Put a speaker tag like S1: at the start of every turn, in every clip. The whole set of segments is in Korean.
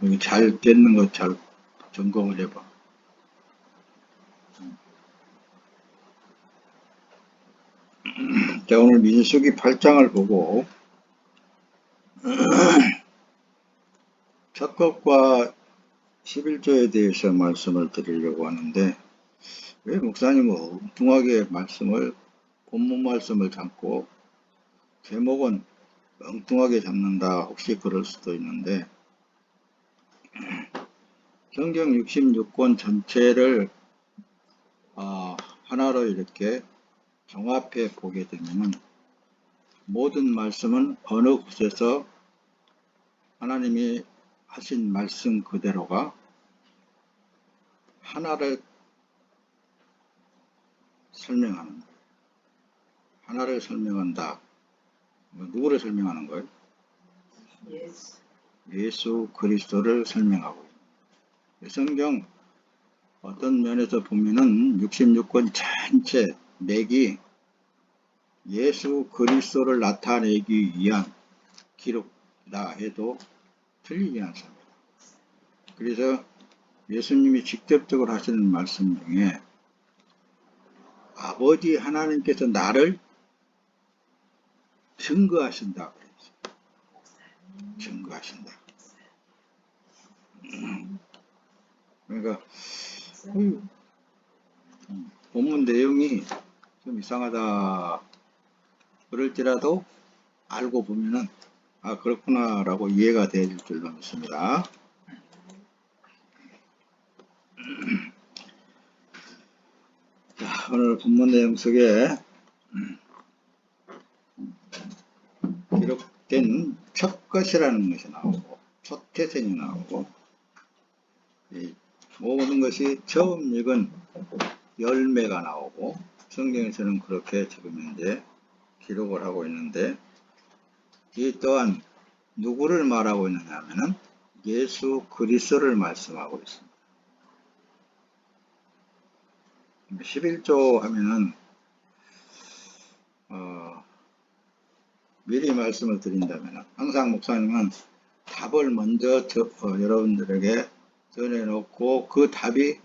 S1: 여기 잘 됐는 거 잘 점검을 해봐. 자, 오늘 민수기 8장을 보고 첫 것과 11조에 대해서 말씀을 드리려고 하는데, 왜 목사님은 엉뚱하게 본문 말씀을 잡고 제목은 엉뚱하게 잡는다, 혹시 그럴 수도 있는데, 성경 66권 전체를 하나로 이렇게 종합해 보게 되면 모든 말씀은 어느 곳에서 하나님이 하신 말씀 그대로가 하나를 설명하는 거예요. 하나를 설명한다. 누구를 설명하는 거예요? 예수 그리스도를 설명하고 있는. 성경 어떤 면에서 보면은 66권 전체 맥이 예수 그리스도를 나타내기 위한 기록이다 해도 틀리지 않습니다. 그래서 예수님이 직접적으로 하시는 말씀 중에 아버지 하나님께서 나를 증거하신다 그랬어요. 증거하신다. 그러니까 본문 내용이 좀 이상하다 그럴지라도 알고 보면은 그렇구나 라고 이해가 될 줄로 믿습니다. 자, 오늘 본문 내용 속에 기록된 첫 것이라는 것이 나오고 첫 태생이 나오고 모든 것이 처음 익은 열매가 나오고 성경에서는 그렇게 지금 현재 기록을 하고 있는데, 이 또한 누구를 말하고 있느냐 하면은 예수 그리스도를 말씀하고 있습니다. 11조 하면은 미리 말씀을 드린다면 항상 목사님은 답을 먼저 여러분들에게 전해놓고 그 답이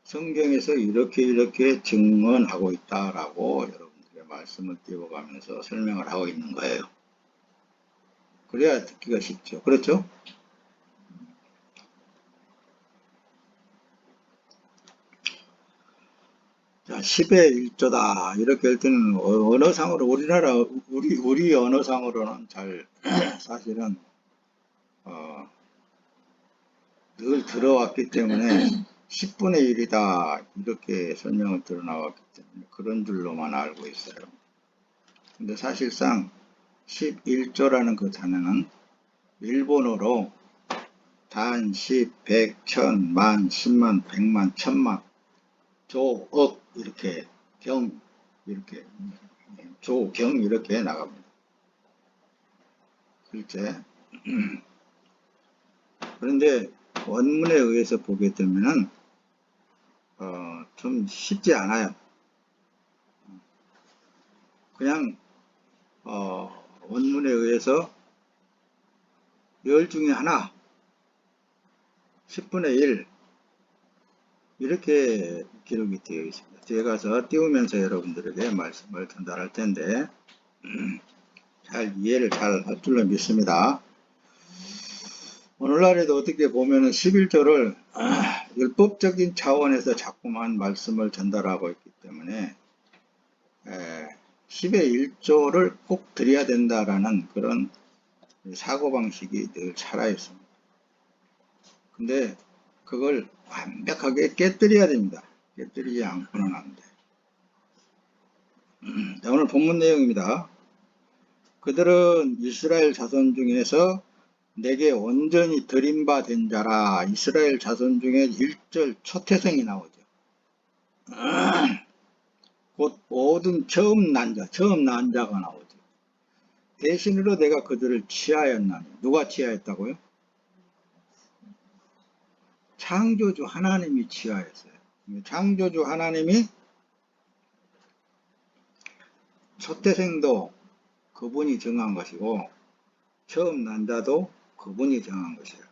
S1: 성경에서 이렇게 증언하고 있다라고 여러분들에게 말씀을 띄워가면서 설명을 하고 있는 거예요. 그래야 듣기가 쉽죠. 그렇죠? 자, 10의 1조다. 이렇게 할 때는 언어상으로 우리 언어상으로는 잘 사실은 늘 들어왔기 때문에 10분의 1이다. 이렇게 설명을 들어나왔기 때문에 그런 줄로만 알고 있어요. 근데 사실상 11조라는 그 단어는 일본어로 단, 십, 백, 천, 만, 십만, 백만, 천만, 조, 억 이렇게 경 이렇게 조, 경 이렇게 나갑니다. 실제 그런데 원문에 의해서 보게 되면은 좀 쉽지 않아요. 그냥 원문에 의해서 열 중에 하나 10분의 1 이렇게 기록이 되어 있습니다. 뒤에 가서 띄우면서 여러분들에게 말씀을 전달할 텐데 잘 이해를 잘 할 줄로 믿습니다. 오늘날에도 어떻게 보면은 11조를 율법적인 차원에서 자꾸만 말씀을 전달하고 있기 때문에 10의 1조를 꼭 드려야 된다라는 그런 사고방식이 늘 살아있습니다. 근데 그걸 완벽하게 깨뜨려야 됩니다. 깨뜨리지 않고는 안 돼. 자, 오늘 본문 내용입니다. 그들은 이스라엘 자손 중에서 내게 온전히 드림받은 자라. 이스라엘 자손 중에 1절 첫 태생이 나오죠. 곧 모든 처음 난 자가 나오죠. 대신으로 내가 그들을 취하였나니. 누가 취하였다고요? 창조주 하나님이 취하였어요. 창조주 하나님이 첫 태생도 그분이 정한 것이고 처음 난 자도 그분이 정한 것이에요.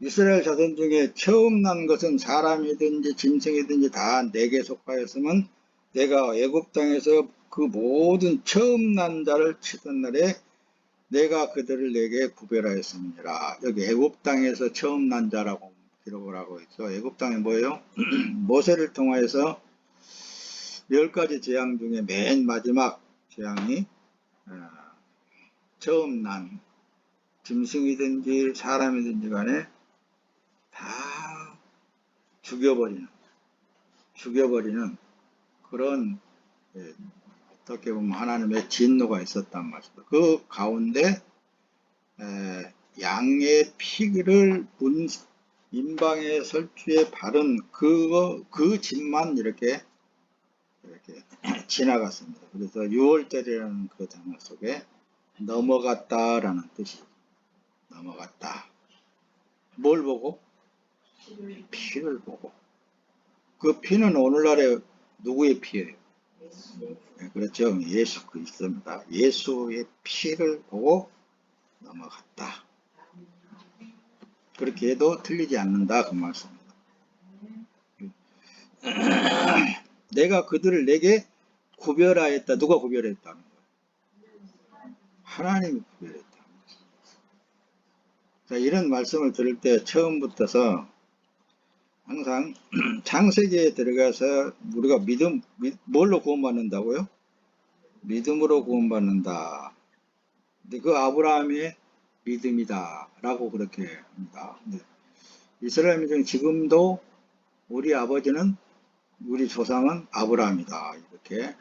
S1: 이스라엘 자손 중에 처음 난 것은 사람이든지 짐승이든지 다 내게 속하였으면 내가 애굽 땅에서 그 모든 처음 난 자를 치던 날에 내가 그들을 내게 구별하였음이니라. 여기 애굽 땅에서 처음 난 자라고 기록을 하고 있어. 애굽 땅에 뭐예요? 모세를 통하여서 10가지 재앙 중에 맨 마지막 재앙이 처음 난 짐승이든지 사람이든지 간에 다 죽여버리는 그런, 어떻게 보면 하나님의 진노가 있었단 말이죠. 그 가운데 양의 피를 임방의 설주에 바른 그 집만 이렇게 지나갔습니다. 그래서 6월절이라는 그 단어 속에 넘어갔다라는 뜻이 넘어갔다. 뭘 보고? 피를 보고. 그 피는 오늘날에 누구의 피예요? 네, 그렇죠. 예수 그리스도입니다. 예수의 피를 보고 넘어갔다. 그렇게 해도 틀리지 않는다 그 말씀입니다. 내가 그들을 내게 구별하였다. 누가 구별했다는 거예요? 하나님이 구별했다. 자, 이런 말씀을 들을 때 처음부터서 항상 창세기에 들어가서 우리가 뭘로 구원받는다고요? 믿음으로 구원받는다. 근데 그 아브라함의 믿음이다 라고 그렇게 합니다. 이스라엘 민족은 지금도 우리 아버지는 우리 조상은 아브라함이다 이렇게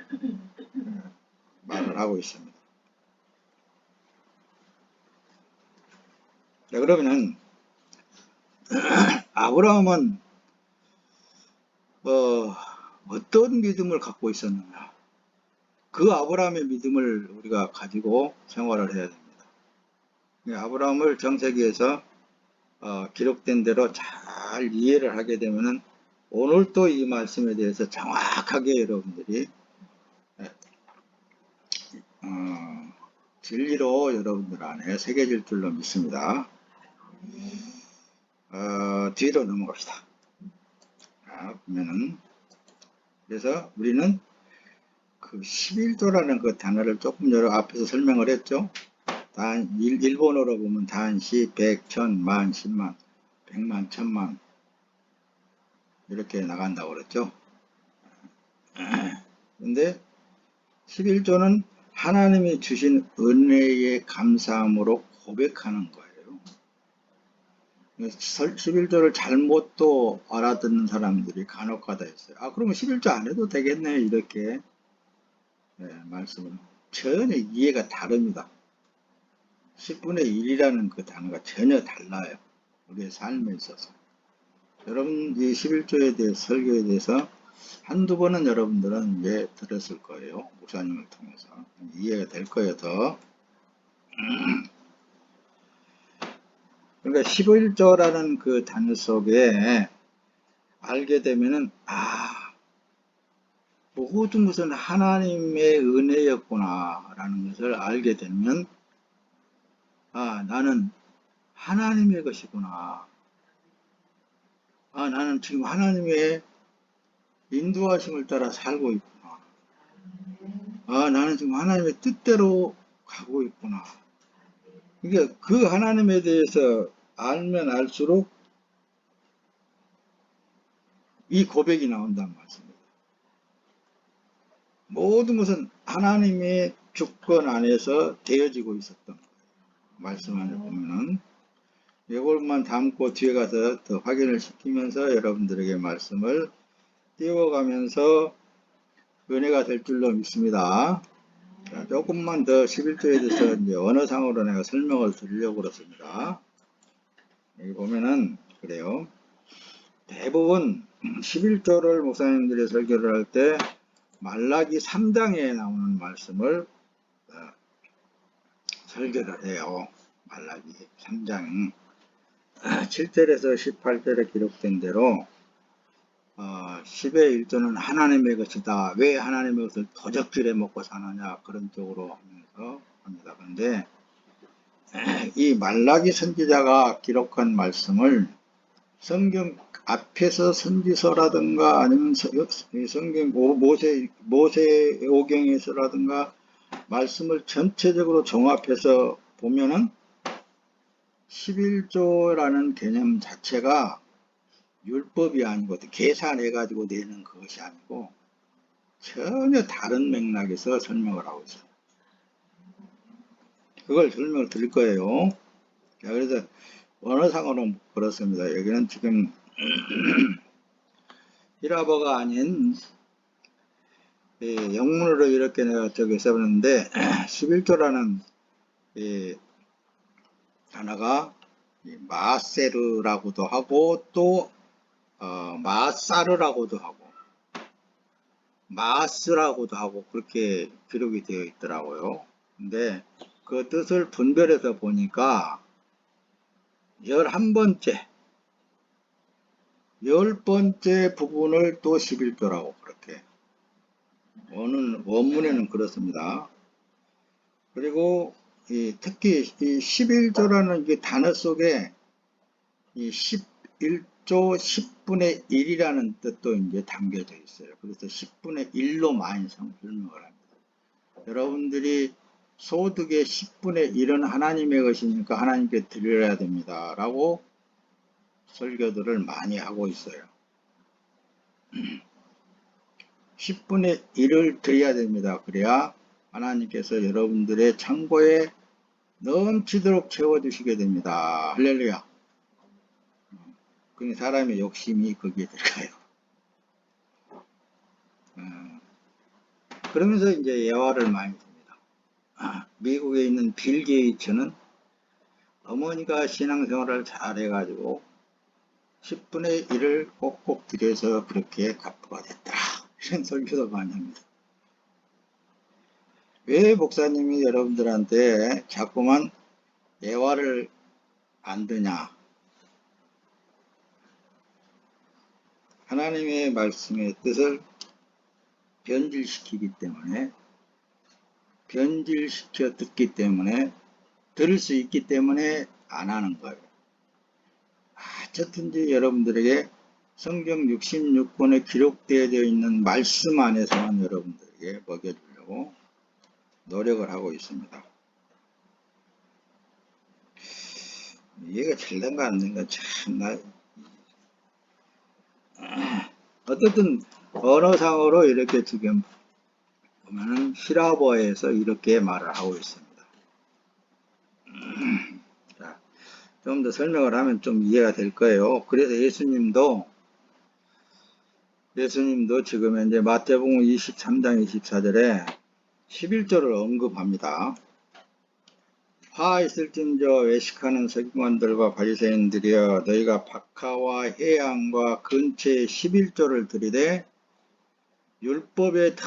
S1: 말을 하고 있습니다. 자, 그러면은 아브라함은 어떤 믿음을 갖고 있었느냐? 그 아브라함의 믿음을 우리가 가지고 생활을 해야 됩니다. 아브라함을 창세기에서 기록된 대로 잘 이해를 하게 되면은 오늘 또 이 말씀에 대해서 정확하게 여러분들이 진리로 여러분들 안에 새겨질 줄로 믿습니다. 뒤로 넘어갑시다. 보면은 그래서 우리는 그 11조라는 그 단어를 조금 여러 앞에서 설명을 했죠. 일본어로 보면 단시, 백, 천, 만, 십만, 백만, 천만 이렇게 나간다고 그랬죠. 근데 11조는 하나님이 주신 은혜의 감사함으로 고백하는 거예요. 11조를 잘못 또 알아듣는 사람들이 간혹가다 있어요. 그러면 11조 안 해도 되겠네 이렇게 말씀을 전혀 이해가 다릅니다. 10분의 1이라는 그 단어가 전혀 달라요. 우리의 삶에 있어서. 여러분 이 11조에 대해 설교에 대해서 한두 번은 여러분들은 들었을 거예요. 목사님을 통해서 이해가 될 거예요. 더 그러니까 11조라는 그 단어 속에 알게 되면은 모든 것은 하나님의 은혜였구나 라는 것을 알게 되면 나는 하나님의 것이구나. 나는 지금 하나님의 인도하심을 따라 살고 있구나. 나는 지금 하나님의 뜻대로 가고 있구나. 그러니까 그 하나님에 대해서 알면 알수록 이 고백이 나온다는 말씀입니다. 모든 것은 하나님의 주권 안에서 되어지고 있었던 거예요. 말씀 안에 보면은 이것만 담고 뒤에 가서 더 확인을 시키면서 여러분들에게 말씀을 띄워가면서 은혜가 될 줄로 믿습니다. 자, 조금만 더 11조에 대해서 이제 언어상으로 내가 설명을 드리려고 그렇습니다. 여기 보면은 그래요. 대부분 11조를 목사님들이 설교를 할 때 말라기 3장에 나오는 말씀을 설교를 해요. 말라기 3장 7절에서 18절에 기록된 대로 10의 1조는 하나님의 것이다. 왜 하나님의 것을 도적질해 먹고 사느냐 그런 쪽으로 하면서 합니다. 그런데 이 말라기 선지자가 기록한 말씀을 성경 앞에서 선지서라든가 아니면 성경 모세오경에서라든가 말씀을 전체적으로 종합해서 보면은 11조라는 개념 자체가 율법이 아니고 계산해 가지고 내는 것이 아니고 전혀 다른 맥락에서 설명을 하고 있어요. 그걸 설명을 드릴 거예요. 자, 그래서 언어상으로 그렇습니다. 여기는 지금 히라버가 아닌 영문으로 이렇게 내가 저기 써봤는데 11조라는 단어가 마세르라고도 하고 또 마사르라고도 하고 마스라고도 하고 그렇게 기록이 되어 있더라고요. 근데 그 뜻을 분별해서 보니까 11번째 10번째 부분을 또 11조라고 그렇게 원문에는 그렇습니다. 그리고 특히 이 11조라는 이 단어 속에 이 11조 10분의 1이라는 뜻도 이제 담겨져 있어요. 그래서 10분의 1로 많이 설명을 합니다. 여러분들이 소득의 10분의 1은 하나님의 것이니까 하나님께 드려야 됩니다. 라고 설교들을 많이 하고 있어요. 10분의 1을 드려야 됩니다. 그래야 하나님께서 여러분들의 창고에 넘치도록 채워주시게 됩니다. 할렐루야. 그러니 사람의 욕심이 거기에 들어가요. 그러면서 이제 예화를 많이 듭니다. 미국에 있는 빌 게이츠는 어머니가 신앙생활을 잘 해가지고 10분의 1을 꼭꼭 들여서 그렇게 갑부가 됐다. 이런 설교도 많이 합니다. 왜 목사님이 여러분들한테 자꾸만 예화를 안 드냐? 하나님의 말씀의 뜻을 변질시키기 때문에 변질시켜 듣기 때문에 들을 수 있기 때문에 안 하는 거예요. 어쨌든지 여러분들에게 성경 66권에 기록되어 있는 말씀 안에서만 여러분들에게 먹여주려고 노력을 하고 있습니다. 이해가 잘 된가 안 된가 참나. 어쨌든 언어상으로 이렇게 지금 보면은 히라버에서 이렇게 말을 하고 있습니다. 자, 좀 더 설명을 하면 좀 이해가 될 거예요. 그래서 예수님도 지금 현재 마태복음 23장 24절에 11조를 언급합니다. 화 있을진저 외식하는 서기관들과 바리새인들이여 너희가 박하와 해양과 근처에 11조를 들이되 율법에 더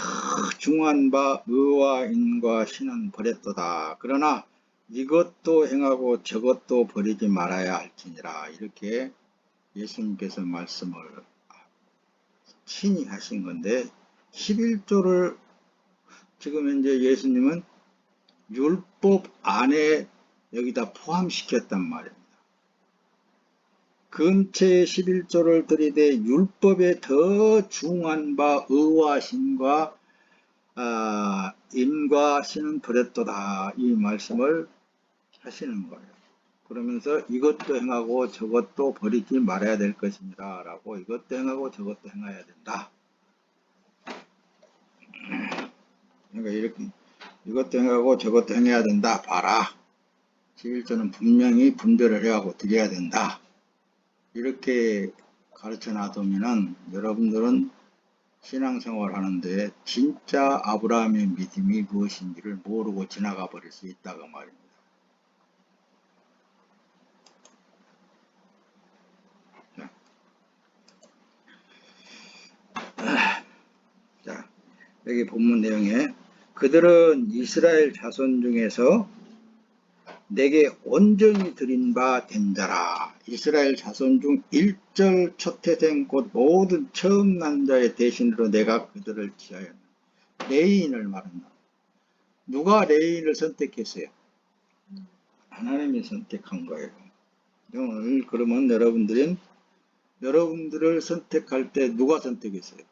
S1: 중한 바 의와 인과 신은 버렸도다. 그러나 이것도 행하고 저것도 버리지 말아야 할지니라. 이렇게 예수님께서 말씀을 친히 하신 건데 11조를 지금 현재 예수님은 율법 안에 여기다 포함시켰단 말입니다. 근처에 11조를 들이대 율법에 더 중한 바 의와 신과 임과 신은 버렸도다. 이 말씀을 하시는 거예요. 그러면서 이것도 행하고 저것도 버리지 말아야 될 것입니다. 라고 이것도 행하고 저것도 행해야 된다. 그러니까 이렇게 이것도 행하고 저것도 행해야 된다. 봐라. 11조는 분명히 분별을 해가고 드려야 된다. 이렇게 가르쳐 놔두면은 여러분들은 신앙생활 하는데 진짜 아브라함의 믿음이 무엇인지를 모르고 지나가 버릴 수 있다고 말입니다. 자, 여기 본문 내용에 그들은 이스라엘 자손 중에서 내게 온전히 드린 바 된 자라. 이스라엘 자손 중 1절 초태생 곧 모든 처음 난 자의 대신으로 내가 그들을 지하였노라. 레위인을 말한다. 누가 레위인을 선택했어요? 하나님이 선택한 거예요. 오늘 그러면 여러분들을 선택할 때 누가 선택했어요?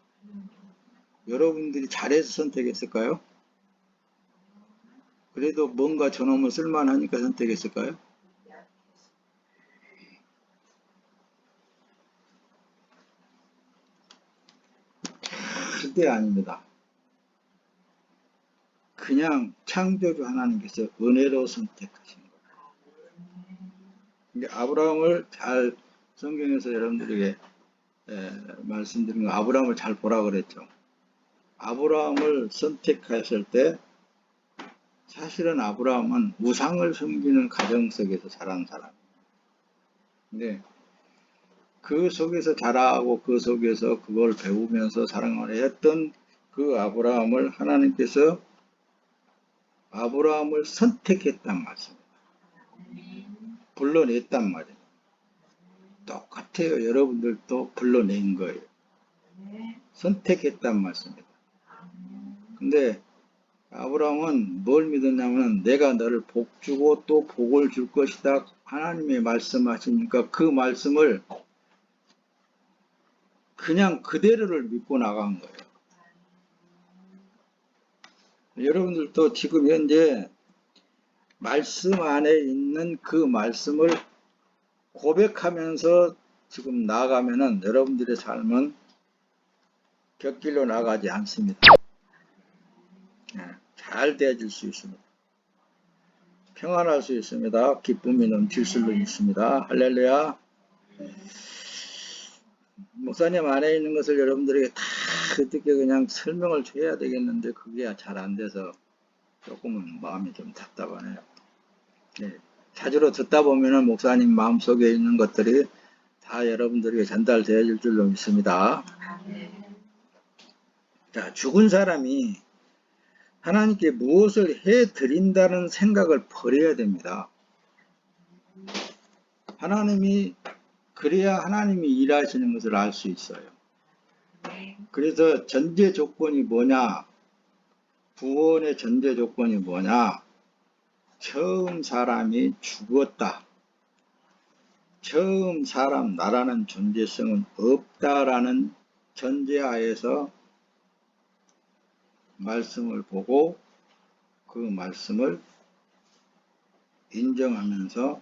S1: 여러분들이 잘해서 선택했을까요? 그래도 뭔가 저놈을 쓸만하니까 선택했을까요? 절대 아닙니다. 그냥 창조주 하나님께서 은혜로 선택하신 거예요. 아브라함을 잘 성경에서 여러분들에게 말씀드린 거, 아브라함을 잘 보라 그랬죠. 아브라함을 선택하셨을 때 사실은 아브라함은 우상을 섬기는 가정 속에서 자란 사람이에요. 근데 그 속에서 자라고 그 속에서 그걸 배우면서 사랑을 했던 그 아브라함을 하나님께서 아브라함을 선택했단 말씀입니다. 불러냈단 말이에요. 똑같아요. 여러분들도 불러낸 거예요. 선택했단 말씀입니다. 근데 아브라함은 뭘 믿었냐면 내가 너를 복 주고 또 복을 줄 것이다. 하나님의 말씀하시니까 그 말씀을 그냥 그대로를 믿고 나간 거예요. 여러분들도 지금 현재 말씀 안에 있는 그 말씀을 고백하면서 지금 나가면은 여러분들의 삶은 곁길로 나가지 않습니다. 잘 되어질 수 있습니다. 평안할 수 있습니다. 기쁨이 넘칠 수 있습니다. 할렐루야. 목사님 안에 있는 것을 여러분들에게 다 어떻게 그냥 설명을 해야 되겠는데 그게 잘 안 돼서 조금은 마음이 좀 답답하네요. 네. 자주로 듣다 보면은 목사님 마음속에 있는 것들이 다 여러분들에게 전달되어질 줄로 믿습니다. 자, 죽은 사람이 하나님께 무엇을 해드린다는 생각을 버려야 됩니다. 하나님이 그래야 하나님이 일하시는 것을 알 수 있어요. 그래서 전제 조건이 뭐냐? 구원의 전제 조건이 뭐냐? 처음 사람이 죽었다. 처음 사람 나라는 존재성은 없다라는 전제하에서 말씀을 보고 그 말씀을 인정하면서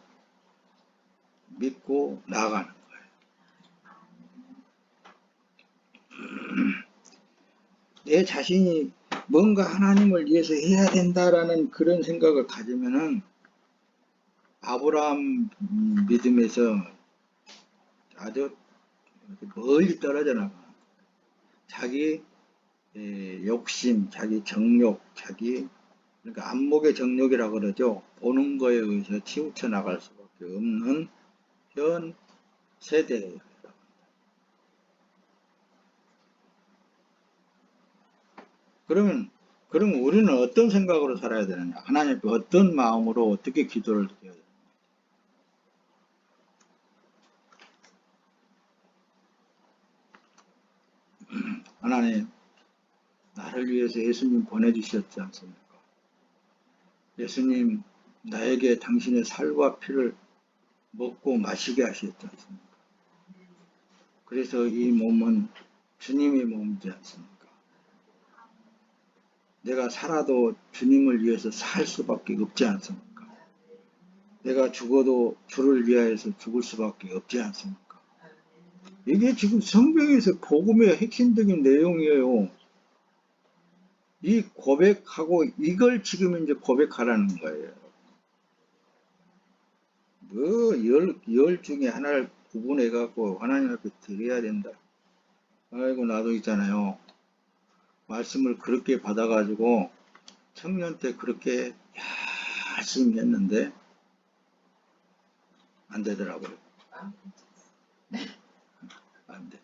S1: 믿고 나가는 거예요. 내 자신이 뭔가 하나님을 위해서 해야 된다라는 그런 생각을 가지면은 아브라함 믿음에서 아주 멀리 떨어져 나가. 자기 욕심, 자기 정욕, 그러니까 안목의 정욕이라고 그러죠. 보는 거에 의해서 치우쳐 나갈 수밖에 없는 현 세대예요. 그러면 우리는 어떤 생각으로 살아야 되느냐? 하나님께 어떤 마음으로 어떻게 기도를 드려야 되느냐? 하나님, 나를 위해서 예수님 보내주셨지 않습니까? 예수님, 나에게 당신의 살과 피를 먹고 마시게 하셨지 않습니까? 그래서 이 몸은 주님의 몸이지 않습니까? 내가 살아도 주님을 위해서 살 수밖에 없지 않습니까? 내가 죽어도 주를 위하여서 죽을 수밖에 없지 않습니까? 이게 지금 성경에서 복음의 핵심적인 내용이에요. 이 고백하고 이걸 지금 이제 고백하라는 거예요. 열 중에 하나를 구분해 갖고 하나님 앞에 드려야 된다. 아이고 나도 있잖아요. 말씀을 그렇게 받아가지고 청년 때 그렇게 열심히 했는데 안 되더라고요. 안 돼.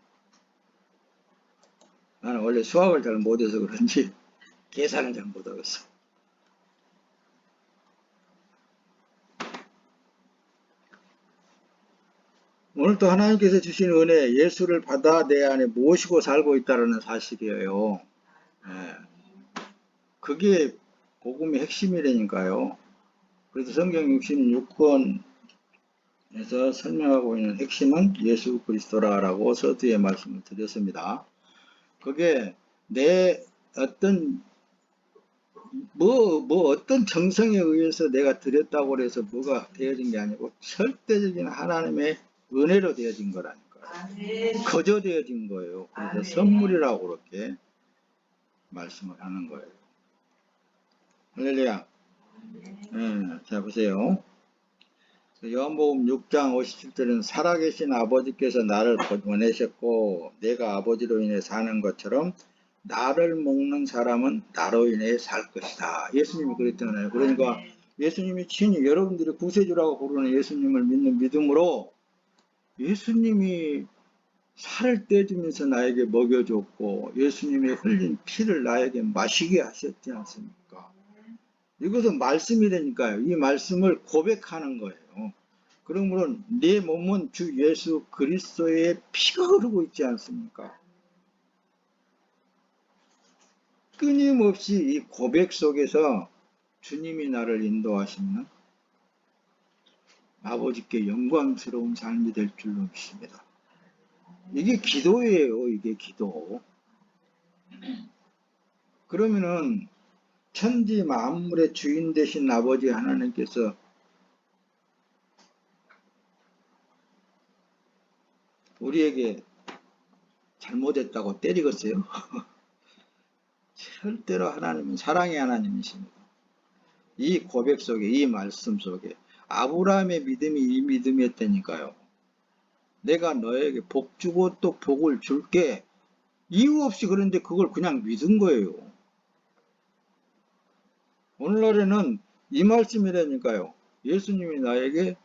S1: 나는 원래 수학을 잘 못해서 그런지 계산을 잘 못하겠어. 오늘 또 하나님께서 주신 은혜, 예수를 받아 내 안에 모시고 살고 있다는 사실이에요. 예. 그게 복음의 핵심이라니까요. 그래서 성경 66권에서 설명하고 있는 핵심은 예수 그리스도라고 서두에 말씀을 드렸습니다. 그게 내 어떤 어떤 정성에 의해서 내가 드렸다고 해서 뭐가 되어진 게 아니고 절대적인 하나님의 은혜로 되어진 거라니까요. 거저 되어진 거예요. 그래서 선물이라고 그렇게 말씀을 하는 거예요. 할렐루야. 네, 자 보세요. 요한복음 6장 57절은 살아계신 아버지께서 나를 보내셨고 내가 아버지로 인해 사는 것처럼 나를 먹는 사람은 나로 인해 살 것이다. 예수님이 그랬잖아요. 그러니까 예수님이 친히 여러분들이 구세주라고 부르는 예수님을 믿는 믿음으로 예수님이 살을 떼주면서 나에게 먹여줬고 예수님이 흘린 피를 나에게 마시게 하셨지 않습니까? 이것은 말씀이라니까요. 이 말씀을 고백하는 거예요. 그러므로 내 몸은 주 예수 그리스도의 피가 흐르고 있지 않습니까? 끊임없이 이 고백 속에서 주님이 나를 인도하시면 아버지께 영광스러운 삶이 될 줄로 믿습니다. 이게 기도예요. 이게 기도. 그러면은 천지 만물의 주인 되신 아버지 하나님께서 우리에게 잘못했다고 때리겠어요? 절대로 하나님은 사랑의 하나님이십니다. 이 고백 속에, 이 말씀 속에 아브라함의 믿음이 이 믿음이었다니까요. 내가 너에게 복 주고 또 복을 줄게. 이유 없이 그런데 그걸 그냥 믿은 거예요. 오늘날에는 이 말씀이라니까요. 예수님이 나에게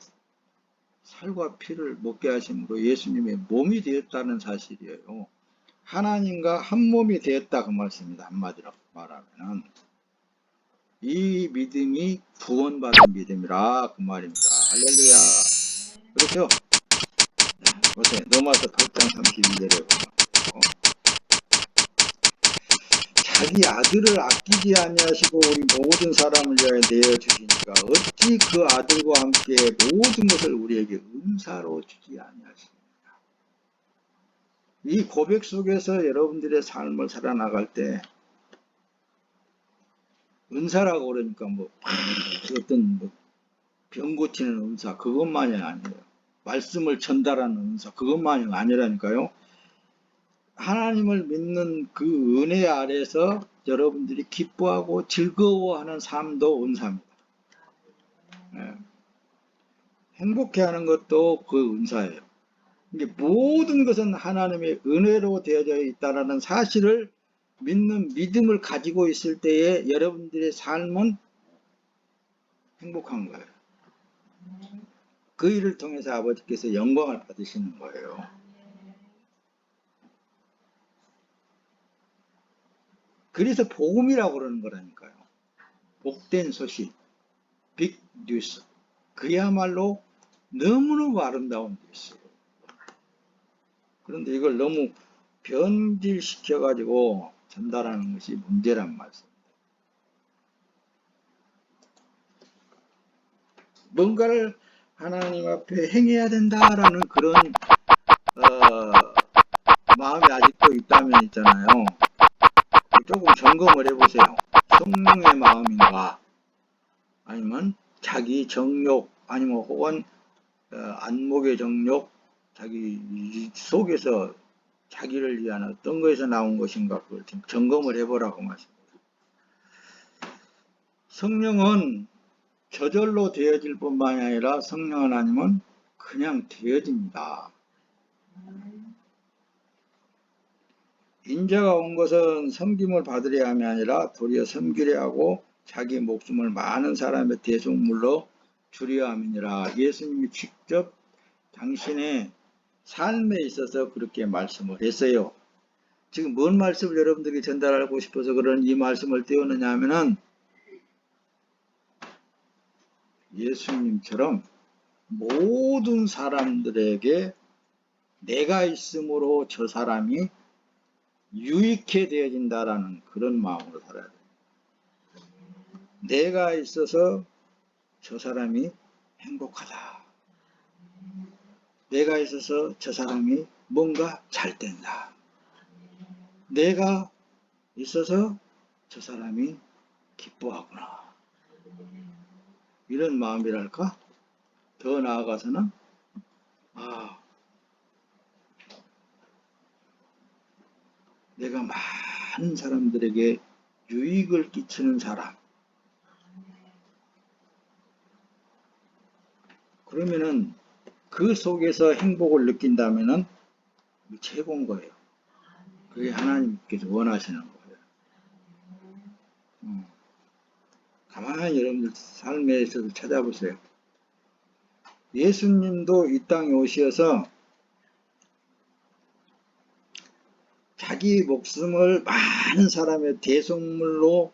S1: 살과 피를 먹게 하심으로 예수님의 몸이 되었다는 사실이에요. 하나님과 한 몸이 되었다 그 말씀입니다. 한마디로 말하면 이 믿음이 구원받은 믿음이라 그 말입니다. 할렐루야. 그렇죠? 보세요. 로마서 8장 32절에 보면 자기 아들을 아끼지 아니하시고 우리 모든 사람을 위하여 내어주시니까 어찌 그 아들과 함께 모든 것을 우리에게 은사로 주지 아니하십니까? 이 고백 속에서 여러분들의 삶을 살아나갈 때 은사라고 그러니까 어떤 병 고치는 은사 그것만이 아니에요. 말씀을 전달하는 은사 그것만이 아니라니까요. 하나님을 믿는 그 은혜 아래서 여러분들이 기뻐하고 즐거워하는 삶도 은사입니다. 네. 행복해하는 것도 그 은사예요. 모든 것은 하나님의 은혜로 되어져 있다는 사실을 믿는 믿음을 가지고 있을 때에 여러분들의 삶은 행복한 거예요. 그 일을 통해서 아버지께서 영광을 받으시는 거예요. 그래서 복음이라고 그러는 거라니까요. 복된 소식, 빅 뉴스. 그야말로 너무너무 아름다운 뉴스예요. 그런데 이걸 너무 변질시켜가지고 전달하는 것이 문제란 말씀입니다. 뭔가를 하나님 앞에 행해야 된다라는 그런 마음이 아직도 있다면 있잖아요. 조금 점검을 해보세요. 성령의 마음인가 아니면 자기 정욕 아니면 혹은 안목의 정욕 자기 속에서 자기를 위한 어떤 것에서 나온 것인가 그걸 좀 점검을 해보라고 말씀합니다. 성령은 저절로 되어질 뿐만이 아니라 성령 하나님은 그냥 되어집니다. 인자가 온 것은 섬김을 받으려 함이 아니라 도리어 섬기려 하고 자기 목숨을 많은 사람의 대속물로 주려 함이니라. 예수님이 직접 당신의 삶에 있어서 그렇게 말씀을 했어요. 지금 뭔 말씀을 여러분들에게 전달하고 싶어서 그런 이 말씀을 띄우느냐 하면은 예수님처럼 모든 사람들에게 내가 있으므로 저 사람이 유익해 되어진다라는 그런 마음으로 살아야 돼요. 내가 있어서 저 사람이 행복하다. 내가 있어서 저 사람이 뭔가 잘 된다. 내가 있어서 저 사람이 기뻐하구나. 이런 마음이랄까? 더 나아가서는 내가 많은 사람들에게 유익을 끼치는 사람. 그러면은 그 속에서 행복을 느낀다면은 최고인 거예요. 그게 하나님께서 원하시는 거예요. 가만히 여러분들 삶에 있어서 찾아보세요. 예수님도 이 땅에 오셔서 자기 목숨을 많은 사람의 대속물로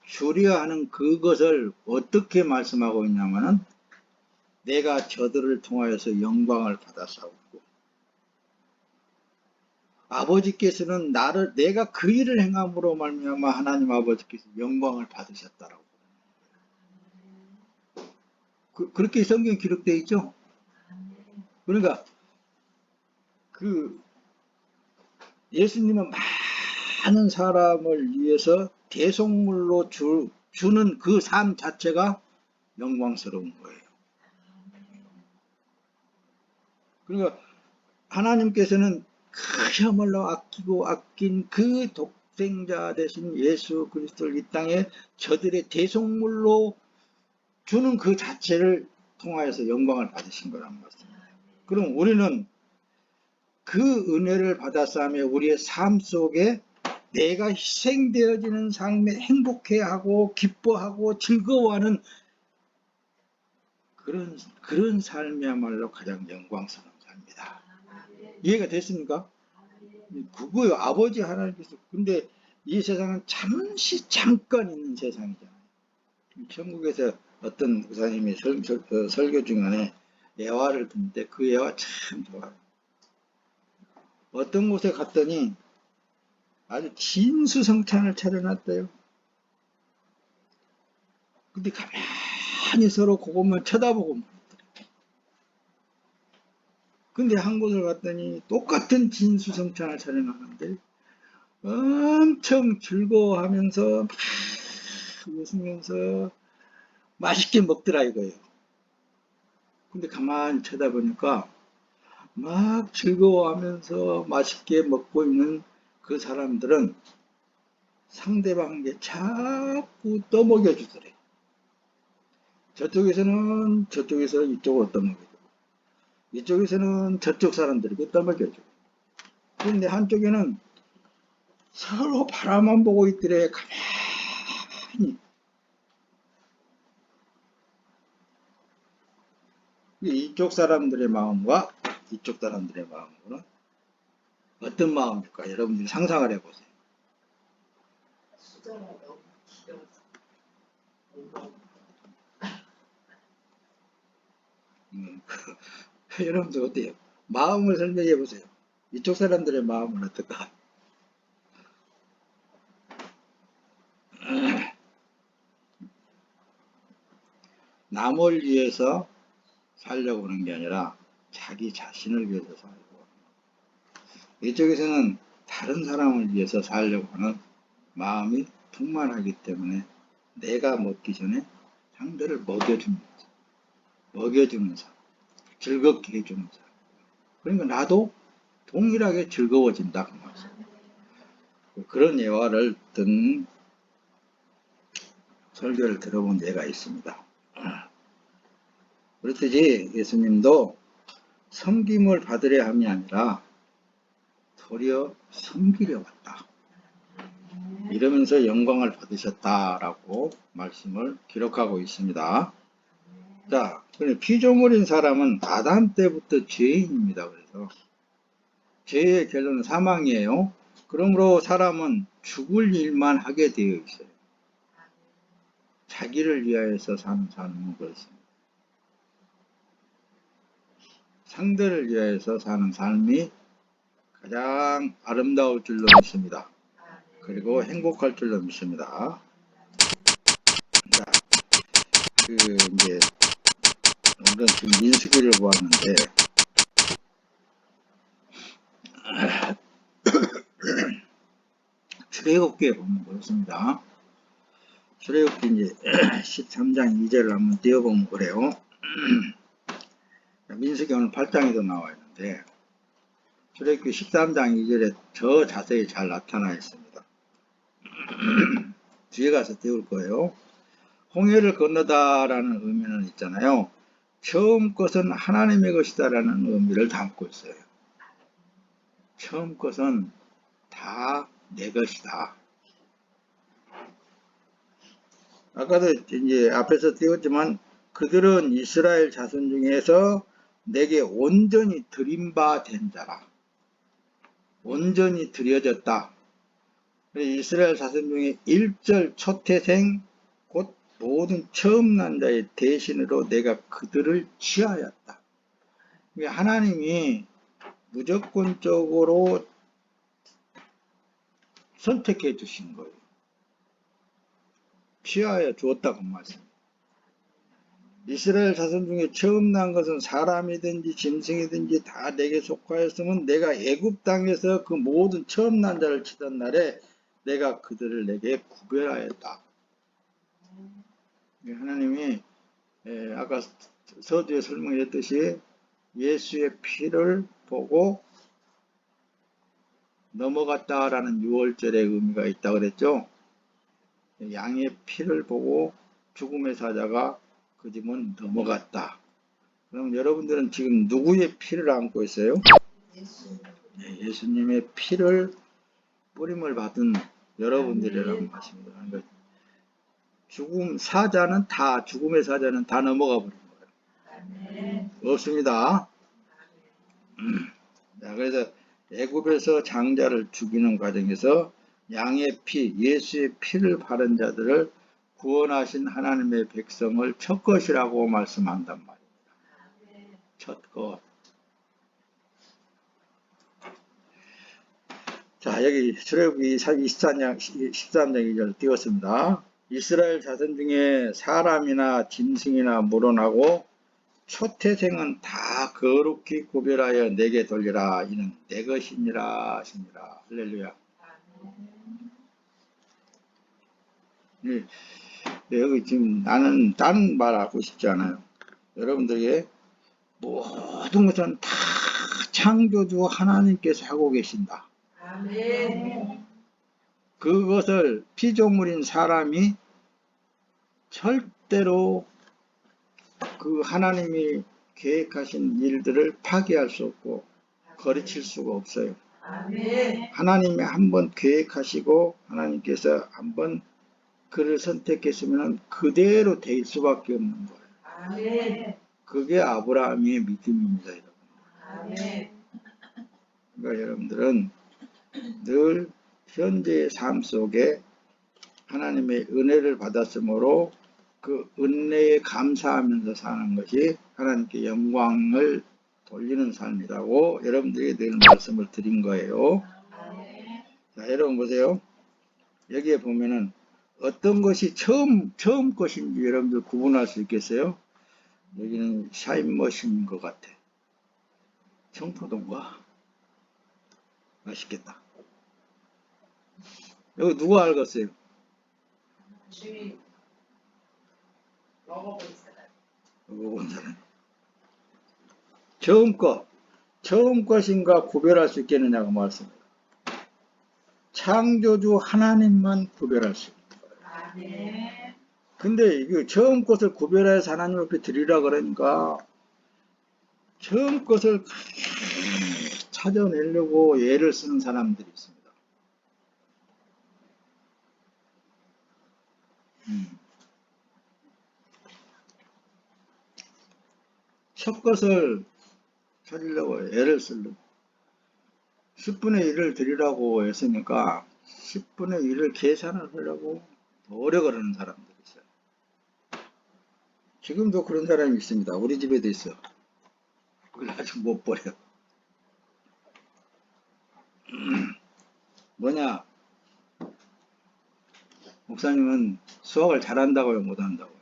S1: 주려 하는 그것을 어떻게 말씀하고 있냐면은 내가 저들을 통하여서 영광을 받았사오고 아버지께서는 내가 그 일을 행함으로 말미암아 하나님 아버지께서 영광을 받으셨다라고. 그렇게 성경에 기록되어 있죠. 그러니까 예수님은 많은 사람을 위해서 대속물로 주는 그 삶 자체가 영광스러운 거예요. 그러니까 하나님께서는 그야말로 아끼고 아낀 그 독생자 되신 예수 그리스도를 이 땅에 저들의 대속물로 주는 그 자체를 통하여서 영광을 받으신 거란 말씀입니다. 그럼 우리는 그 은혜를 받았으며 우리의 삶 속에 내가 희생되어지는 삶에 행복해하고 기뻐하고 즐거워하는 그런 삶이야말로 가장 영광스러운 삶이다. 이해가 됐습니까? 그거요. 아버지 하나님께서. 근데 이 세상은 잠깐 있는 세상이잖아요. 천국에서 어떤 목사님이 설교 중간에 예화를 듣는데 그 예화 참 좋아요. 어떤 곳에 갔더니 아주 진수성찬을 차려놨대요. 근데 가만히 서로 그것만 쳐다보고 있더래요. 근데 한 곳을 갔더니 똑같은 진수성찬을 차려놨는데 엄청 즐거워하면서 막 웃으면서 맛있게 먹더라 이거예요. 근데 가만히 쳐다보니까 막 즐거워하면서 맛있게 먹고 있는 그 사람들은 상대방에게 자꾸 떠먹여주더래. 저쪽에서는 이쪽으로 떠먹여주고 이쪽에서는 저쪽 사람들에게 떠먹여주고 그런데 한쪽에는 서로 바라만 보고 있더래. 가만히. 이쪽 사람들의 마음과 이쪽 사람들의 마음은 어떤 마음일까? 여러분들이 상상을 해보세요.
S2: 숫자가 너무 길어서.
S1: 여러분들 어때요? 마음을 설명해 보세요. 이쪽 사람들의 마음은 어떨까? 남을 위해서 살려고 하는 게 아니라 자기 자신을 위해서 살려고 하는 거예요. 이쪽에서는 다른 사람을 위해서 살려고 하는 마음이 풍만하기 때문에 내가 먹기 전에 상대를 먹여주는 거죠. 먹여주는 사람, 즐겁게 해주는 사람. 그러니까 나도 동일하게 즐거워진다 그 말이에요. 그런 예화를 든 설교를 들어본 예가 있습니다. 그렇듯이 예수님도 섬김을 받으려 함이 아니라 도리어 섬기려 왔다. 이러면서 영광을 받으셨다라고 말씀을 기록하고 있습니다. 자, 피조물인 사람은 아담 때부터 죄인입니다. 그래서 죄의 결론은 사망이에요. 그러므로 사람은 죽을 일만 하게 되어 있어요. 자기를 위하여서 사는 삶은 그렇습니다. 상대를 위하여서 사는 삶이 가장 아름다울 줄로 믿습니다. 그리고 행복할 줄로 믿습니다. 자, 이제 오늘은 지금 민수기를 보았는데 출애굽기에 보면 그렇습니다. 출애굽기 이제 13장 2절을 한번 띄워보면 그래요. 민수기 오늘 8장에도 나와 있는데 출애굽기 13장 2절에 더 자세히 잘 나타나 있습니다. 뒤에 가서 띄울 거예요. 홍해를 건너다라는 의미는 있잖아요. 처음 것은 하나님의 것이다라는 의미를 담고 있어요. 처음 것은 다 내 것이다. 아까도 이제 앞에서 띄웠지만 그들은 이스라엘 자손 중에서 내게 온전히 드린 바 된 자라. 온전히 드려졌다. 이스라엘 자손 중에 일절 초태생 곧 모든 처음 난 자의 대신으로 내가 그들을 취하였다. 하나님이 무조건적으로 선택해 주신 거예요. 취하여 주었다고 말씀입니다. 이스라엘 자손 중에 처음 난 것은 사람이든지 짐승이든지 다 내게 속하였으면 내가 애굽 땅에서 그 모든 처음 난 자를 치던 날에 내가 그들을 내게 구별하였다. 하나님이 아까 서두에 설명했듯이 예수의 피를 보고 넘어갔다라는 6월절의 의미가 있다고 그랬죠. 양의 피를 보고 죽음의 사자가 그 집은 넘어갔다. 그럼 여러분들은 지금 누구의 피를 안고 있어요? 예수님의 피를 뿌림을 받은 여러분들이라는 것입니다. 그러니까 죽음의 사자는 다 넘어가 버린 거예요. 없습니다. 자, 그래서 애굽에서 장자를 죽이는 과정에서 양의 피, 예수의 피를 바른 자들을 구원하신 하나님의 백성을 첫 것이라고 말씀한단 말입니다. 첫 것. 자, 여기 출애굽기 13장 2절 띄웠습니다. 이스라엘 자손 중에 사람이나 짐승이나 물어나고 초태생은 다 거룩히 구별하여 내게 돌리라. 이는 내 것이니라 하시니라. 할렐루야. 네, 여기 지금 나는 다른 말 하고 싶지 않아요. 여러분들에게 모든 것은 다 창조주 하나님께서 하고 계신다. 그것을 피조물인 사람이 절대로 그 하나님이 계획하신 일들을 파괴할 수 없고 거르칠 수가 없어요. 하나님이 한번 계획하시고 하나님께서 한번 그를 선택했으면 그대로 될 수밖에 없는 거예요. 그게 아브라함의 믿음입니다, 여러분. 그러니까 여러분들은 늘 현재의 삶 속에 하나님의 은혜를 받았으므로 그 은혜에 감사하면서 사는 것이 하나님께 영광을 돌리는 삶이라고 여러분들에게 늘 말씀을 드린 거예요. 자, 여러분 보세요. 여기에 보면은 어떤 것이 처음 것인지 여러분들 구분할 수 있겠어요? 여기는 샤인머신인 것 같아. 청포도인가? 맛있겠다. 여기 누가 알겠어요? 먹어본 사람. 처음 것인가 구별할 수 있겠느냐고 말씀해요. 창조주 하나님만 구별할 수 있는 거예요. 근데 이거 처음 것을 구별해서 하나님 앞에 드리라 그러니까 처음 것을 찾아내려고 애를 쓰는 사람들이 있습니다. 첫 것을 찾으려고 애를 쓰려고 10분의 1을 드리라고 했으니까 10분의 1을 계산을 하려고 오래 걸리는 사람들이 있어요. 지금도 그런 사람이 있습니다. 우리 집에도 있어. 그걸 아직 못 버려. 뭐냐? 목사님은 수학을 잘한다고요? 못한다고요?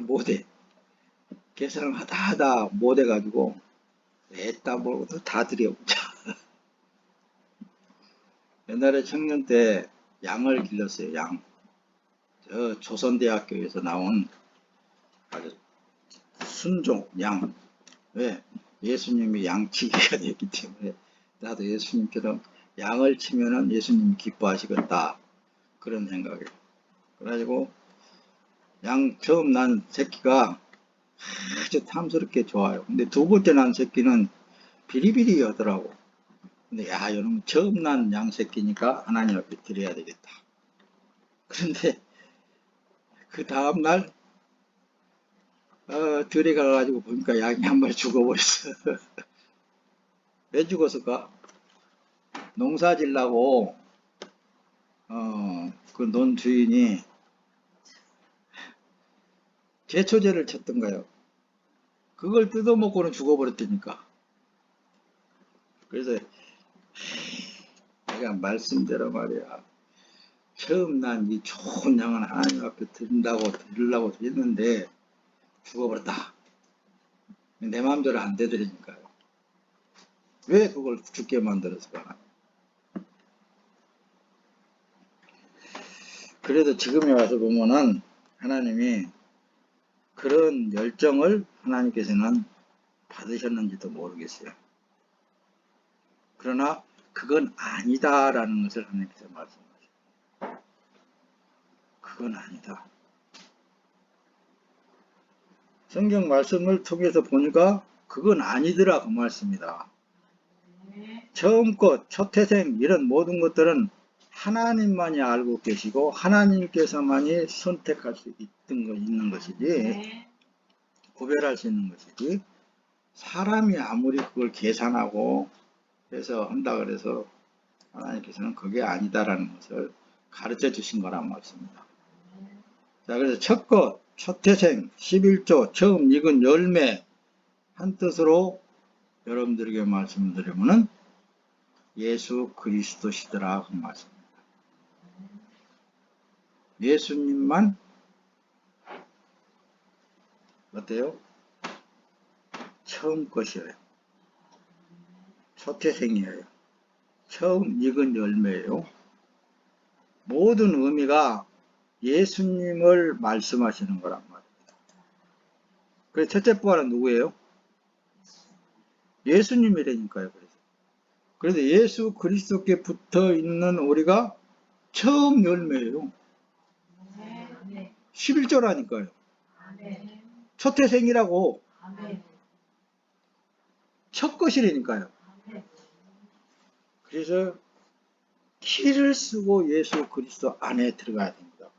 S1: 못해. 계산을 하다 못해가지고 애따 모르고 다 들여보자. 옛날에 청년 때 양을 길렀어요. 양. 저 조선대학교에서 나온 아주 순종 양. 왜? 예수님이 양치기가 됐기 때문에 나도 예수님처럼 양을 치면은 예수님이 기뻐하시겠다. 그런 생각이에요. 그래가지고 양 처음 난 새끼가 아주 탐스럽게 좋아요. 근데 두 번째 난 새끼는 비리비리 하더라고. 근데 야, 여러분 처음 난 양 새끼니까 하나님 앞에 드려야 되겠다. 그런데 그 다음날 들에 가가지고 보니까 양이 한 마리 죽어버렸어. 왜 죽었을까? 농사 지려고 그 논 주인이 제초제를 쳤던가요. 그걸 뜯어먹고는 죽어버렸다니까. 그래서 내가 말씀대로 말이야. 처음 난 이 좋은 양은 하나님 앞에 드리려고 했는데 죽어버렸다. 내 마음대로 안 되더라니까요. 왜 그걸 죽게 만들었을까? 그래도 지금에 와서 보면은 하나님이 그런 열정을 하나님께서는 받으셨는지도 모르겠어요. 그러나 그건 아니다라는 것을 하나님께서 말씀하셨어요. 그건 아니다. 성경 말씀을 통해서 보니까 그건 아니더라 그 말씀이다. 처음껏 초태생 이런 모든 것들은 하나님만이 알고 계시고 하나님께서만이 선택할 수 있는 것이지 구별할 수 있는 것이지 사람이 아무리 그걸 계산하고 해서 한다 그래서 하나님께서는 그게 아니다라는 것을 가르쳐 주신 거란 말씀입니다. 자, 그래서 첫것 초태생 11조 처음 익은 열매 한 뜻으로 여러분들에게 말씀드리면은 예수 그리스도시더라 그 말씀입니다. 예수님만 어때요? 처음 것이에요. 초태생이에요. 처음 익은 열매예요. 모든 의미가 예수님을 말씀하시는 거란 말입니다. 그래서 첫째 부활은 누구예요? 예수님이라니까요. 그래서 예수 그리스도께 붙어 있는 우리가 처음 열매예요. 11조라니까요. 초태생이라고 첫 것이라니까요. 그래서 키를 쓰고 예수 그리스도 안에 들어가야 됩니다.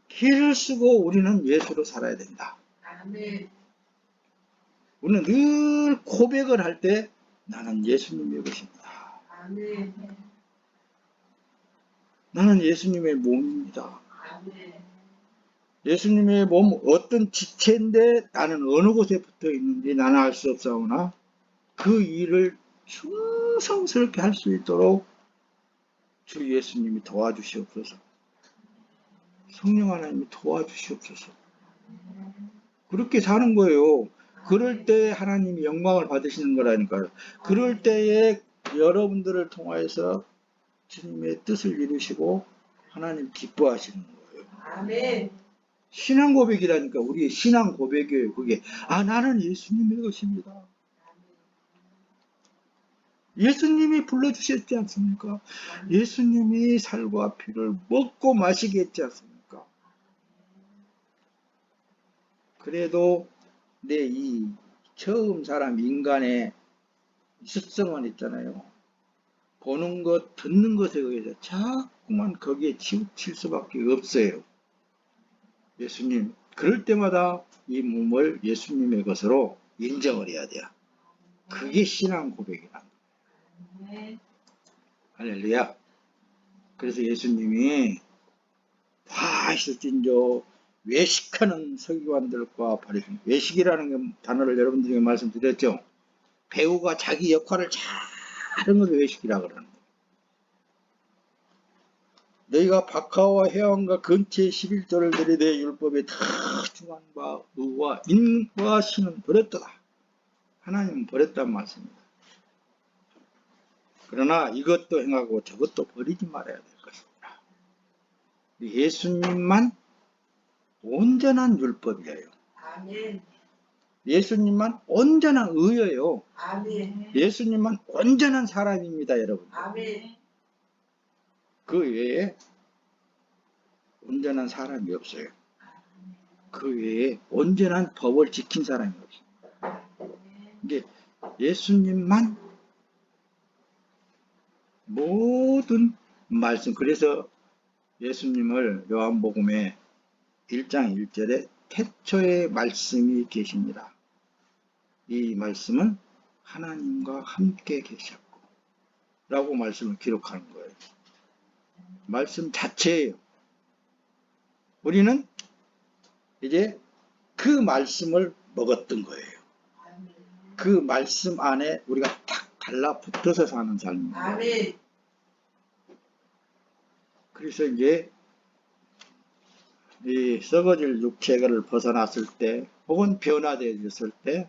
S1: 키를 쓰고 우리는 예수로 살아야 된다. 우리는 늘 고백을 할 때 나는 예수님의 것입니다. 나는 예수님의 몸입니다. 예수님의 몸 어떤 지체인데 나는 어느 곳에 붙어 있는지 나는 알 수 없사오나 그 일을 충성스럽게 할 수 있도록 주 예수님이 도와주시옵소서. 성령 하나님이 도와주시옵소서. 그렇게 사는 거예요. 그럴 때 하나님이 영광을 받으시는 거라니까요. 그럴 때에 여러분들을 통하여서 주님의 뜻을 이루시고 하나님 기뻐하시는 거예요. 아멘. 신앙 고백이라니까 우리의 신앙 고백이에요. 그게 나는 예수님의 것입니다. 예수님이 불러주셨지 않습니까? 예수님이 살과 피를 먹고 마시게 했지 않습니까? 그래도 내 이 처음 사람 인간의 습성은 있잖아요. 보는 것, 듣는 것에 의해서 자꾸만 거기에 치우칠 수밖에 없어요. 예수님, 그럴 때마다 이 몸을 예수님의 것으로 인정을 해야 돼요. 그게 신앙 고백이란 거예요. 할렐루야. 그래서 예수님이 화이실진저 외식하는 서기관들과 바리새인, 외식이라는 단어를 여러분들에게 말씀드렸죠. 배우가 자기 역할을 잘하는 걸 외식이라고 그러는 거예요. 너희가 박하와 회왕과 근처의 11조를 들이 내 율법에 다 중한 바 의와 인과 신은 버렸더라. 하나님은 버렸단 말씀입니다. 그러나 이것도 행하고 저것도 버리지 말아야 될 것입니다. 예수님만 온전한 율법이에요.
S2: 아멘.
S1: 예수님만 온전한 의예요.
S2: 아멘.
S1: 예수님만 온전한 사람입니다, 여러분.
S2: 아멘.
S1: 그 외에 온전한 사람이 없어요. 그 외에 온전한 법을 지킨 사람이 없어요. 이게 예수님만 모든 말씀, 그래서 예수님을 요한복음에 1장 1절에 태초에 말씀이 계십니다. 이 말씀은 하나님과 함께 계셨고 라고 말씀을 기록하는 거예요. 말씀 자체예요. 우리는 이제 그 말씀을 먹었던 거예요. 그 말씀 안에 우리가 탁 달라붙어서 사는 삶입니다.
S2: 아멘.
S1: 그래서 이제 이 썩어질 육체를 벗어났을 때 혹은 변화되었을 때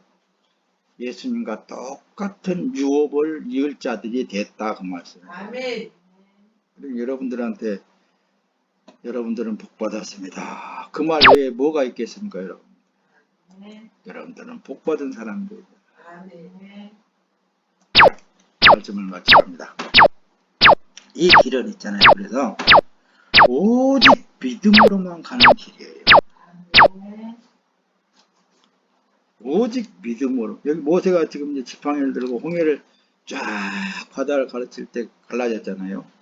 S1: 예수님과 똑같은 유업을 이을 자들이 됐다, 그 말씀이에요.
S2: 아멘.
S1: 여러분들한테 여러분들은 복 받았습니다. 그 말 외에 뭐가 있겠습니까, 여러분?
S2: 아멘.
S1: 여러분들은 복 받은 사람들입니다.
S2: 아멘.
S1: 말씀을 마치합니다. 이 길은 있잖아요. 그래서 오직 믿음으로만 가는 길이에요.
S2: 아멘.
S1: 오직 믿음으로. 여기 모세가 지금 이제 지팡이를 들고 홍해를 쫙 바다를 가르칠 때 갈라졌잖아요.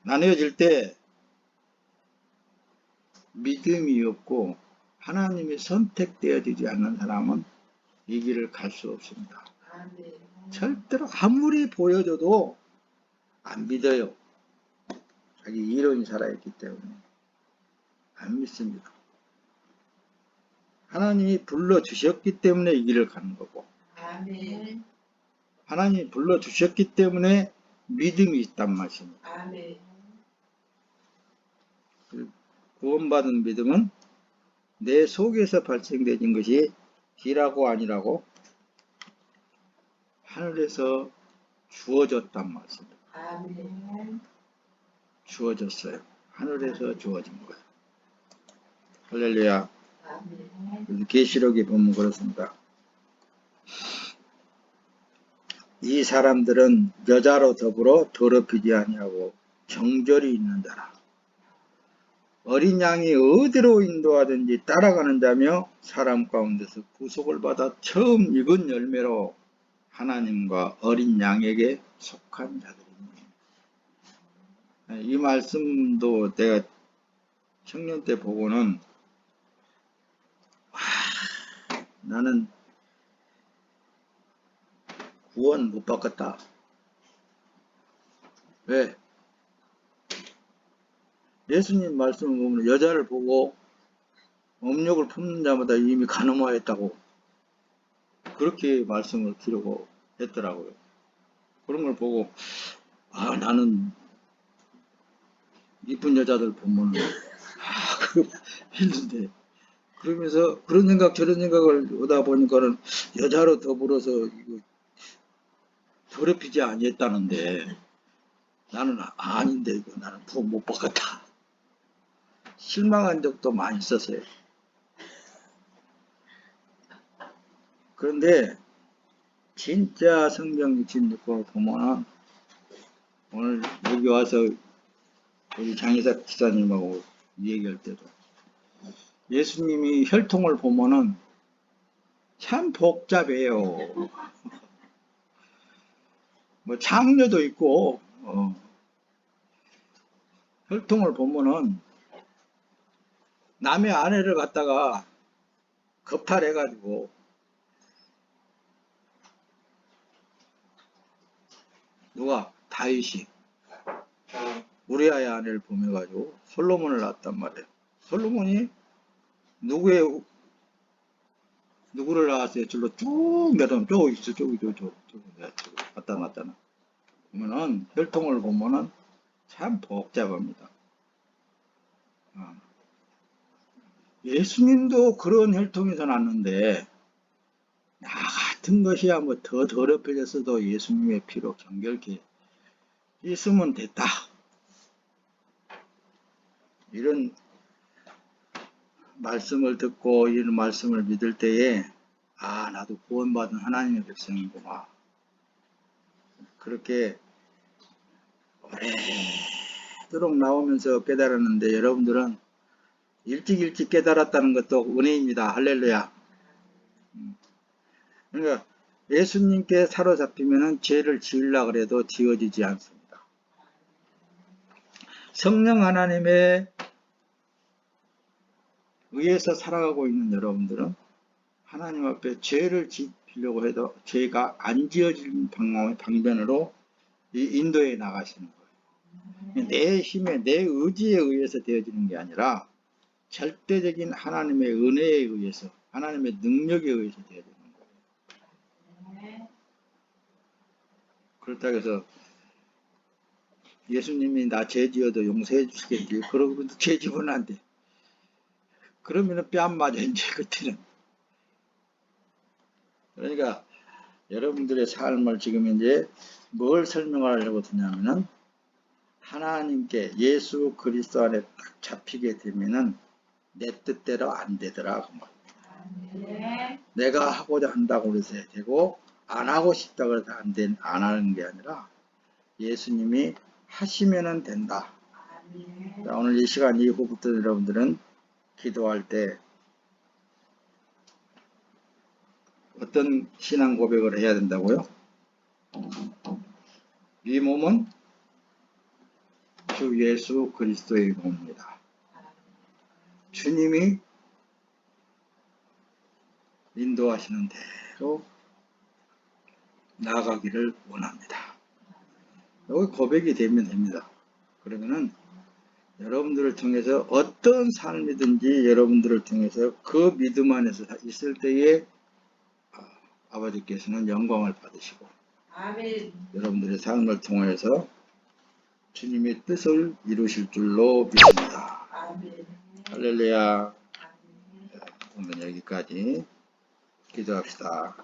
S1: 나뉘어질 때 믿음이 없고 하나님이 선택되어지지 않는 사람은 이 길을 갈 수 없습니다.
S2: 아멘.
S1: 절대로 아무리 보여줘도 안 믿어요. 자기 이론이 살아있기 때문에 안 믿습니다. 하나님이 불러주셨기 때문에 이 길을 가는 거고,
S2: 아멘.
S1: 하나님이 불러주셨기 때문에 믿음이 있단 말입니다.
S2: 아멘.
S1: 구원받은 믿음은 내 속에서 발생되는 것이 기라고 아니라고 하늘에서 주어졌단 말씀입니다.
S2: 아멘.
S1: 주어졌어요. 하늘에서 주어진 거예요. 할렐루야.
S2: 아멘.
S1: 계시록에 보면 그렇습니다. 이 사람들은 여자로 더불어 더럽히지 아니하고 정절이 있는 자라. 어린 양이 어디로 인도하든지 따라가는 자며 사람 가운데서 구속을 받아 처음 익은 열매로 하나님과 어린 양에게 속한 자들입니다. 이 말씀도 내가 청년 때 보고는 나는 구원 못 받겠다. 왜? 예수님 말씀을 보면 여자를 보고 음욕을 품는 자마다 이미 간음하였다고 그렇게 말씀을 기록했더라고요. 그런 걸 보고 나는 이쁜 여자들 보면 했는데 그러면서 그런 생각 저런 생각을 오다 보니까는 여자로 더불어서 이거 더럽히지 아니했다는데 나는 아닌데 이거 나는 구원 못 받겠다. 실망한 적도 많이 있었어요. 그런데 진짜 성경 66권을 보면은 오늘 여기 와서 우리 장희사 기사님하고 얘기할 때도 예수님이 혈통을 보면은 참 복잡해요. 뭐 장녀도 있고 혈통을 보면은 남의 아내를 갖다가 겁탈해가지고 누가 다윗이 우리아의 아내를 보내가지고 솔로몬을 낳았단 말이에요. 솔로몬이 누구를 낳았어요? 줄로 쭉 내려오면 쭉 있어, 쭉 갖다 놨잖아. 그러면은 혈통을 보면은 참 복잡합니다. 예수님도 그런 혈통에서 났는데 나 같은 것이야 뭐 더 더럽혀졌어도 예수님의 피로 정결케 있으면 됐다. 이런 말씀을 듣고 이런 말씀을 믿을 때에 나도 구원받은 하나님의 백성이구나. 그렇게 오래도록 나오면서 깨달았는데 여러분들은 일찍 깨달았다는 것도 은혜입니다. 할렐루야. 그러니까 예수님께 사로잡히면 죄를 지으려고 해도 지어지지 않습니다. 성령 하나님의 의해서 살아가고 있는 여러분들은 하나님 앞에 죄를 지으려고 해도 죄가 안 지어지는 방면으로 인도해 나가시는 거예요. 내 힘에 내 의지에 의해서 되어지는 게 아니라 절대적인 하나님의 은혜에 의해서 하나님의 능력에 의해서 되어지는 거예요. 그렇다고 해서 예수님이 나 죄 지어도 용서해 주시겠지. 그러고 죄 지으면 안 돼. 그러면은 뺨 맞아 이제 그때는. 그러니까 여러분들의 삶을 지금 이제 뭘 설명하려고 드냐면은 하나님께 예수 그리스도 안에 딱 잡히게 되면은 내 뜻대로 안 되더라 그 말입니다. 내가 하고자 한다고 해서 되고 안 하고 싶다고 해서 안 하는 게 아니라 예수님이 하시면은 된다. 자, 오늘 이 시간 이후부터 여러분들은 기도할 때 어떤 신앙 고백을 해야 된다고요? 이 몸은 주 예수 그리스도의 몸입니다. 주님이 인도하시는 대로 나아가기를 원합니다. 여기 고백이 되면 됩니다. 그러면은 여러분들을 통해서 어떤 삶이든지 여러분들을 통해서 그 믿음 안에서 있을 때에 아버지께서는 영광을 받으시고
S2: 아멘.
S1: 여러분들의 삶을 통해서 주님의 뜻을 이루실 줄로 믿습니다.
S2: 아멘.
S1: 할렐루야. 오늘 여기까지 기도합시다.